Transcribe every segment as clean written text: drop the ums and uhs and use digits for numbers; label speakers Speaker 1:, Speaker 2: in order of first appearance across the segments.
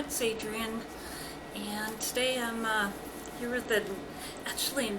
Speaker 1: it's Adrienne, and today I'm here with actually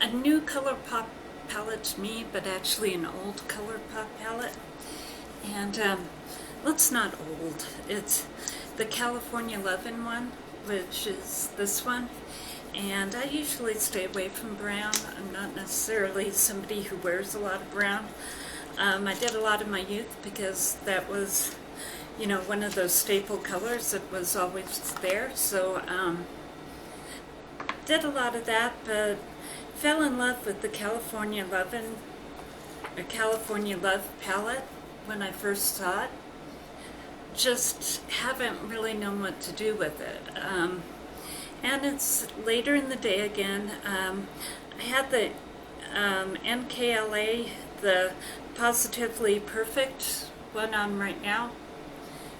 Speaker 1: a new Colourpop palette to me, but actually an old Colourpop palette. And well, it's not old. It's the California Lovin' one, which is this one. And I usually stay away from brown. I'm not necessarily somebody who wears a lot of brown. I did a lot in my youth because that was, you know, one of those staple colors that was always there. So did a lot of that, but fell in love with the California Love palette when I first saw it. Just haven't really known what to do with it. And it's later in the day again. I had the NKLA, the Positively Perfect one on right now,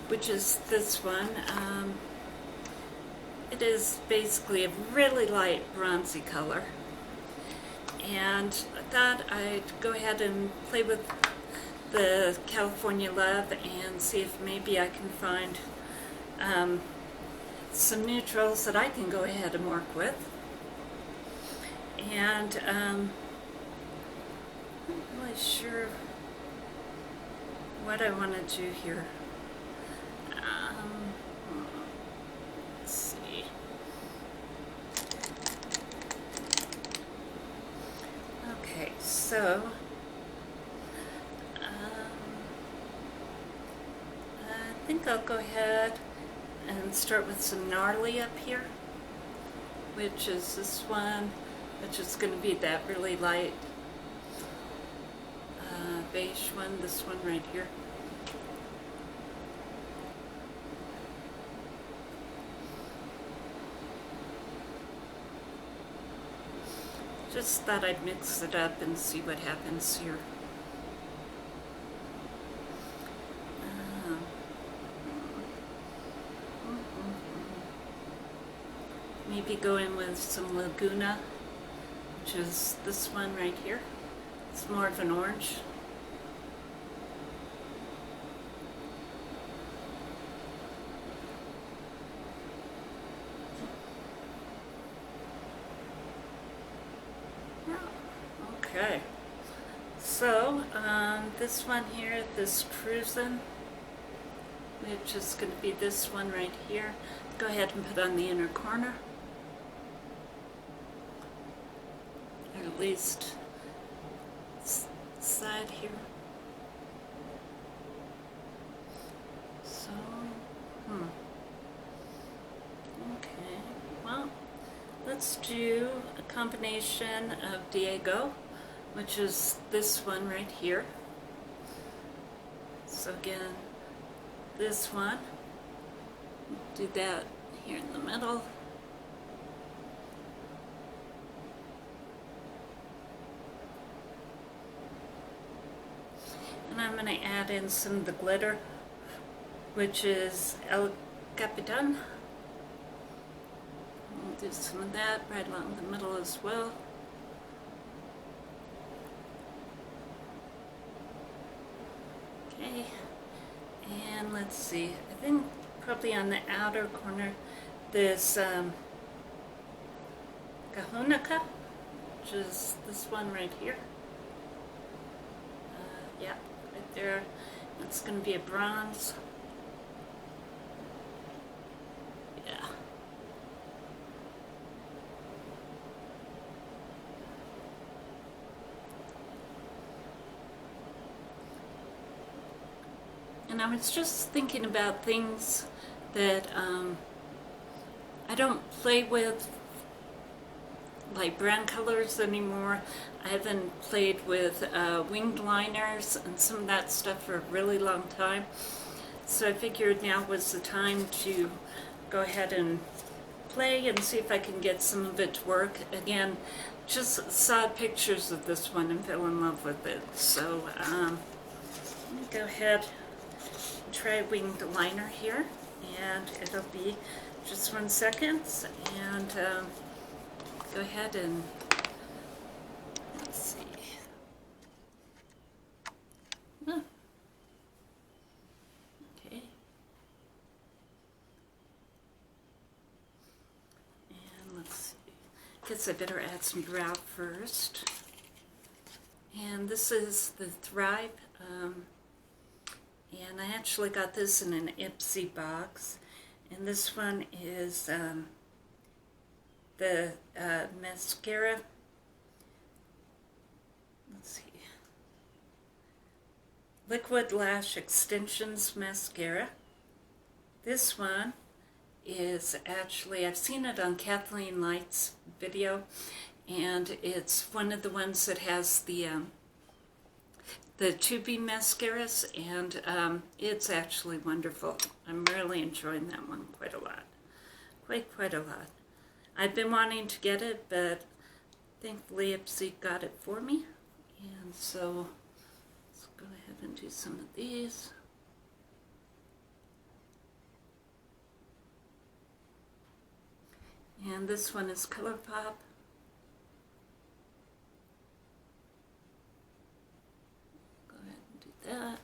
Speaker 1: which is this one. It is basically a really light bronzy color. And I thought I'd go ahead and play with the California Love and see if maybe I can find some neutrals that I can go ahead and work with. And I'm not really sure what I want to do here. Let's see. Okay, so I think I'll go ahead and start with some gnarly up here, which is this one, which is going to be that really light beige one, this one right here. Just thought I'd mix it up and see what happens here. Maybe go in with some Laguna, which is this one right here. It's more of an orange. Okay, so this one here, this Cruisin', which is going to be this one right here. Go ahead and put on the inner corner. Or at least side here. So, okay, well, let's do a combination of Diego, which is this one right here. So again, this one, do that here in the middle. And I'm going to add in some of the glitter, which is El Capitan. We'll do some of that right along the middle as well. Okay, and let's see, I think probably on the outer corner this Kahunaca, which is this one right here. Yeah, right there. It's going to be a bronze. Yeah. And I was just thinking about things that I don't play with, like brown colors anymore. I haven't played with winged liners and some of that stuff for a really long time. So I figured now was the time to go ahead and play and see if I can get some of it to work. Again, just saw pictures of this one and fell in love with it. So let me go ahead and try winged liner here, and it'll be just 1 second, and go ahead and let's see. Okay. Guess I better add some brow first. And this is the Thrive, and I actually got this in an Ipsy box. And this one is the mascara. Let's see. Liquid Lash Extensions Mascara. This one is actually, I've seen it on Kathleen Light's video, and it's one of the ones that has the 2B mascaras, and it's actually wonderful. I'm really enjoying that one quite a lot. Quite a lot. I've been wanting to get it, but thankfully Ipsy got it for me. And so let's go ahead and do some of these. And this one is Colourpop. Go ahead and do that.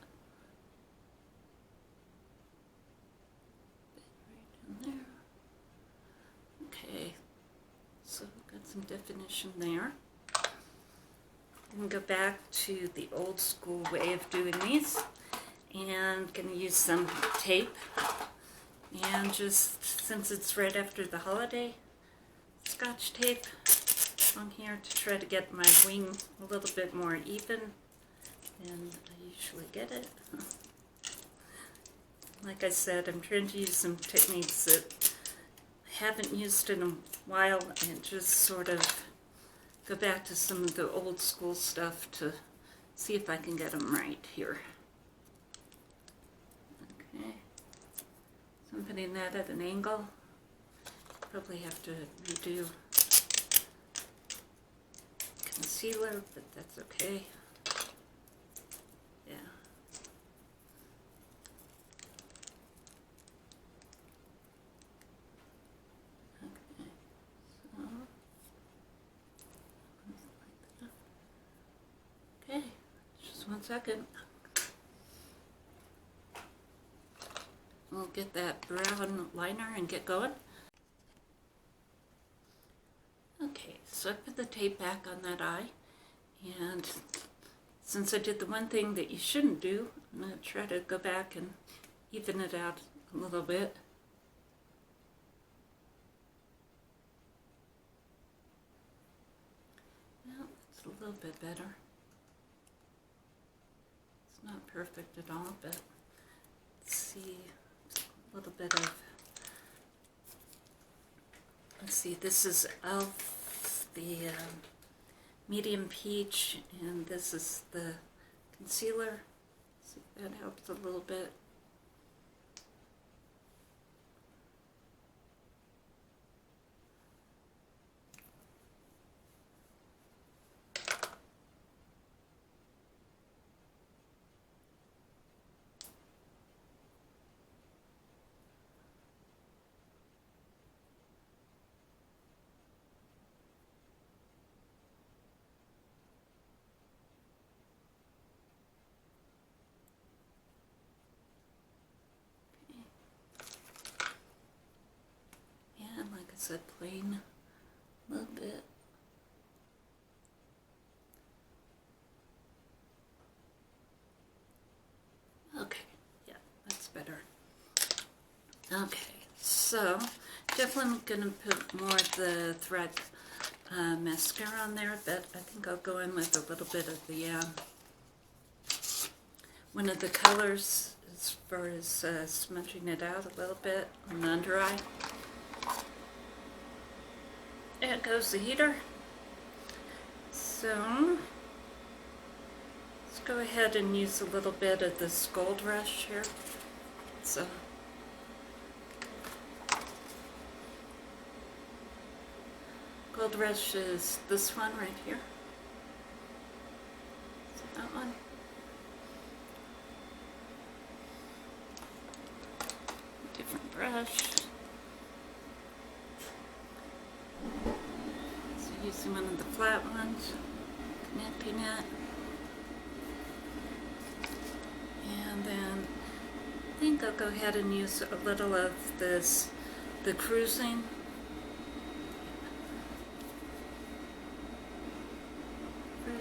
Speaker 1: Right in there. Okay, so got some definition there. I'm going to go back to the old school way of doing these, and going to use some tape. And just since it's right after the holiday, Scotch tape on here to try to get my wing a little bit more even than I usually get it. Like I said, I'm trying to use some techniques that I haven't used in a while and just sort of go back to some of the old school stuff to see if I can get them right here. Okay. So I'm putting that at an angle. Probably have to redo concealer, but that's okay. Yeah. Okay. So, like that. Okay. Just 1 second. We'll get that brown liner and get going. Okay, so I put the tape back on that eye, and since I did the one thing that you shouldn't do, I'm going to try to go back and even it out a little bit. Well, it's a little bit better. It's not perfect at all, but let's see. A little bit of, let's see, this is Elf, the medium peach, and this is the concealer. See if that helps a little bit. Said plain a little bit. Okay, yeah, that's better. Okay, so definitely going to put more of the Thread mascara on there, but I think I'll go in with a little bit of the one of the colors as far as smudging it out a little bit on the under eye. There goes the heater. So let's go ahead and use a little bit of this Gold Rush here. So Gold Rush is this one right here. So that one. Different brush. Using one of the flat ones, connecting it, and then I think I'll go ahead and use a little of this, the Cruising,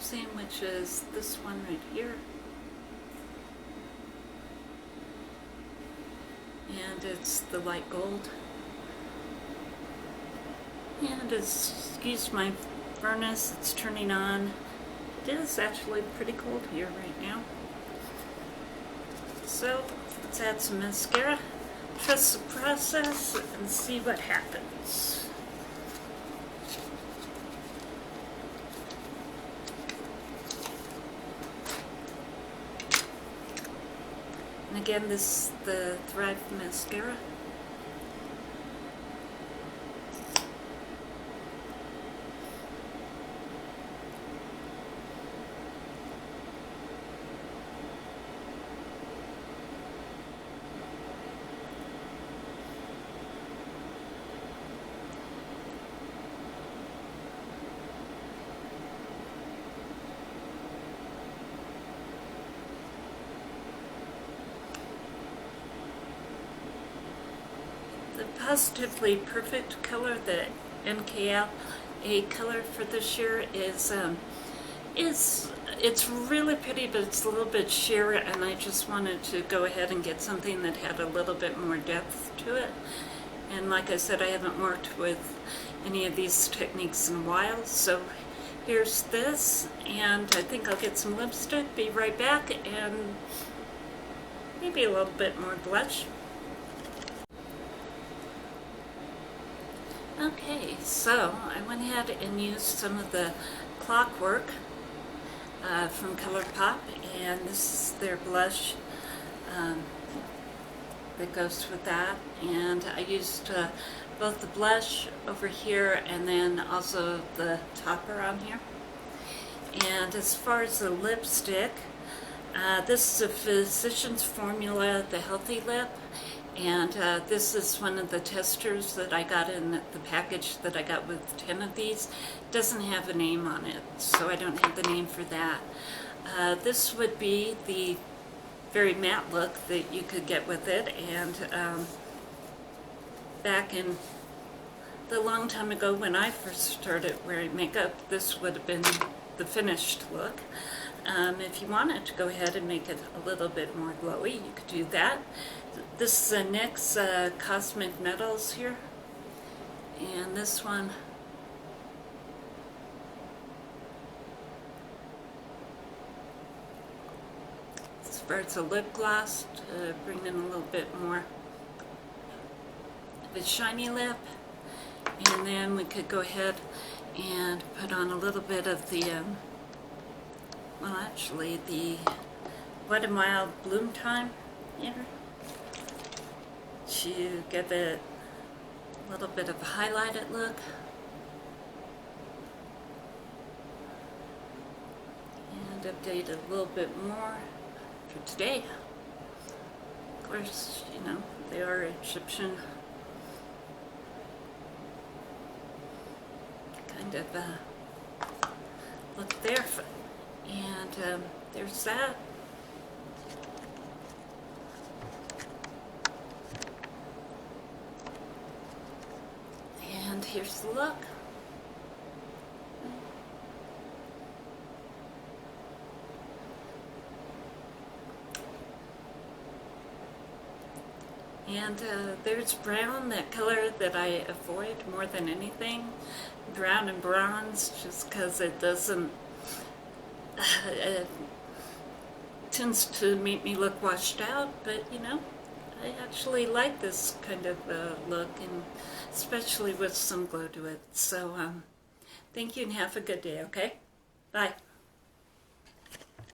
Speaker 1: using, which is this one right here. And it's the light gold. And excuse my furnace, it's turning on. It is actually pretty cold here right now. So let's add some mascara, trust the process, and see what happens. And again, this is the Thrive mascara. The Positively Perfect color, the NKLA color for this year is it's really pretty, but it's a little bit sheer, and I just wanted to go ahead and get something that had a little bit more depth to it. And like I said, I haven't worked with any of these techniques in a while, so here's this, and I think I'll get some lipstick, be right back, and maybe a little bit more blush. Okay, so I went ahead and used some of the Clockwork from Colourpop, and this is their blush that goes with that. And I used both the blush over here and then also the topper on here. And as far as the lipstick, this is a Physicians Formula, the Healthy Lip. And this is one of the testers that I got in the package that I got with 10 of these. It doesn't have a name on it, so I don't have the name for that. This would be the very matte look that you could get with it. And back in the long time ago when I first started wearing makeup, this would have been the finished look. If you wanted to go ahead and make it a little bit more glowy, you could do that. This is the NYX Cosmic Metals here, and this one it's a lip gloss to bring in a little bit more of a shiny lip. And then we could go ahead and put on a little bit of the well, actually the WetNWild Bloom Time here to give it a little bit of a highlighted look. And update it a little bit more for today. Of course, you know, they are Egyptian kind of look there. And there's that. And here's the look. And there's brown, that color that I avoid more than anything. Brown and bronze, just because it doesn't, it tends to make me look washed out, but you know, I actually like this kind of look, and especially with some glow to it. So thank you and have a good day, okay? Bye.